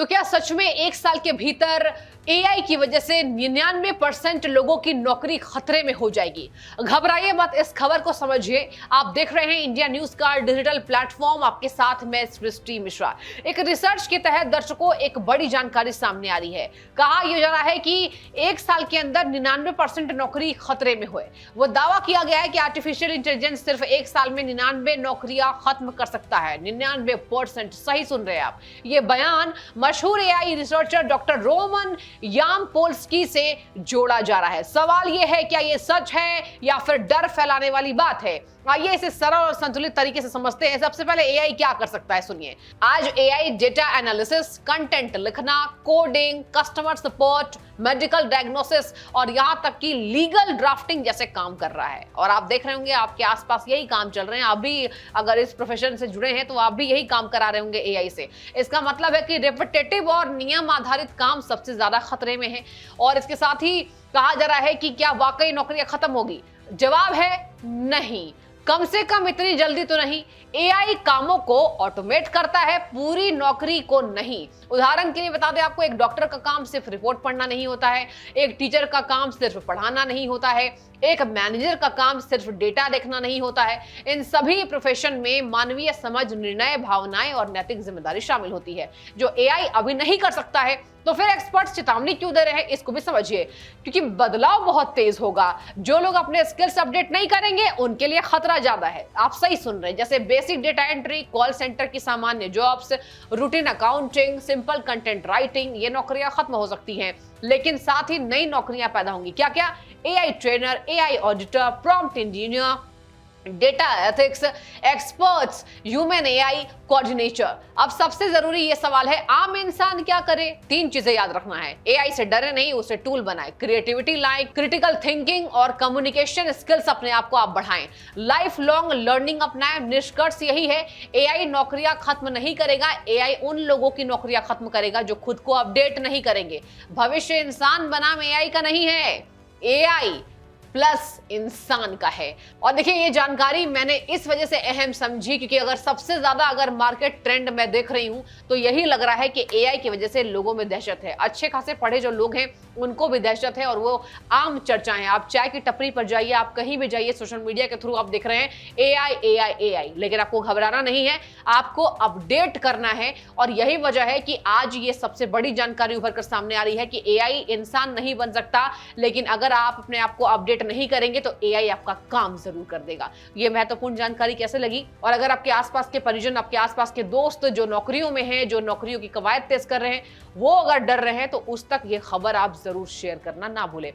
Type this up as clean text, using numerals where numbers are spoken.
तो क्या सच में एक साल के भीतर एआई की वजह से 99% लोगों की नौकरी खतरे में हो जाएगी? घबराइए मत, इस खबर को समझिए। आप देख रहे हैं इंडिया न्यूज का डिजिटल प्लेटफॉर्म, आपके साथ मैं सृष्टि मिश्रा। एक रिसर्च के तहत दर्शकों एक बड़ी जानकारी सामने आ रही है। कहा यह जा रहा है कि एक साल के अंदर 99% नौकरी खतरे में हुए। वो दावा किया गया है कि आर्टिफिशियल इंटेलिजेंस सिर्फ एक साल में 99 नौकरियां खत्म कर सकता है। 99%, सही सुन रहे हैं आप। ये बयान मशहूर एआई रिसर्चर डॉक्टर रोमन यामपोल्स्की से जोड़ा जा रहा है। सवाल यह है, क्या यह सच है या फिर डर फैलाने वाली बात है? आइए इसे सरल और संतुलित तरीके से समझते हैं। सबसे पहले एआई क्या कर सकता है, सुनिए। आज एआई डेटा एनालिसिस, कंटेंट लिखना, coding, customer support, medical diagnosis और यहां तक कि लीगल ड्राफ्टिंग जैसे काम कर रहा है। और आप देख रहे होंगे आपके आसपास यही काम चल रहे हैं। आप भी अगर इस प्रोफेशन से जुड़े हैं तो आप भी यही काम करा रहे होंगे एआई से। इसका मतलब है कि रिपीटेटिव और नियम आधारित काम सबसे ज्यादा खतरे में है। और इसके साथ ही कहा जा रहा है कि क्या वाकई नौकरियां खत्म होगी? जवाब है नहीं, कम से कम इतनी जल्दी तो नहीं। एआई कामों को ऑटोमेट करता है, पूरी नौकरी को नहीं। उदाहरण के लिए बता दें आपको, एक डॉक्टर का काम सिर्फ रिपोर्ट पढ़ना नहीं होता है, एक टीचर का काम सिर्फ पढ़ाना नहीं होता है, एक मैनेजर का काम सिर्फ डेटा देखना नहीं होता है। इन सभी प्रोफेशन में मानवीय समझ, निर्णय, भावनाएं और नैतिक जिम्मेदारी शामिल होती है, जो एआई अभी नहीं कर सकता है। तो फिर एक्सपर्ट्स चेतावनी क्यों दे रहे हैं, इसको भी समझिए। क्योंकि बदलाव बहुत तेज होगा। जो लोग अपने स्किल्स अपडेट नहीं करेंगे उनके लिए खतरा ज्यादा है। आप सही सुन रहे हैं। जैसे basic data entry, call centre की सामान्य jobs, routine accounting, simple content writing, ये नौकरियां खत्म हो सकती हैं। लेकिन साथ ही नई नौकरियां पैदा होंगी। क्या क्या? AI trainer, AI auditor, prompt engineer, data ethics experts, human AI coordinator. अब सबसे जरूरी ये सवाल है, आम इंसान क्या करे? 3 चीजें याद रखना है। एआई से डरे नहीं, उसे टूल बनाए। क्रिएटिविटी लाएं, क्रिटिकल थिंकिंग और कम्युनिकेशन स्किल्स अपने आप को आप बढ़ाएं। लाइफ लॉन्ग लर्निंग अपनाएं। निष्कर्ष यही है, एआई नौकरियां खत्म नहीं करेगा। एआई उन लोगों की नौकरियां खत्म करेगा जो खुद को अपडेट नहीं करेंगे। भविष्य इंसान बनाम एआई का नहीं है, एआई प्लस इंसान का है। और देखिए, ये जानकारी मैंने इस वजह से अहम समझी क्योंकि अगर सबसे ज्यादा अगर मार्केट ट्रेंड मैं देख रही हूं तो यही लग रहा है कि एआई की वजह से लोगों में दहशत है। अच्छे खासे पढ़े जो लोग हैं उनको भी दहशत है और वो आम चर्चाएं। आप चाय की टपरी पर जाइए, आप कहीं भी जाइए, सोशल मीडिया के थ्रू आप देख रहे हैं एआई एआई एआई। लेकिन आपको घबराना नहीं है, आपको अपडेट करना है। और यही वजह है कि आज ये सबसे बड़ी जानकारी उभर कर सामने आ रही है कि एआई इंसान नहीं बन सकता, लेकिन अगर आप अपने आप को अपडेट नहीं करेंगे तो एआई आपका काम जरूर कर देगा। ये महत्वपूर्ण जानकारी कैसे लगी? और अगर आपके आसपास के परिजन, आपके आसपास के दोस्त जो नौकरियों में हैं, जो नौकरियों की कवायद तेज कर रहे हैं, वो अगर डर रहे हैं तो उस तक ये खबर आप जरूर शेयर करना ना भूलें।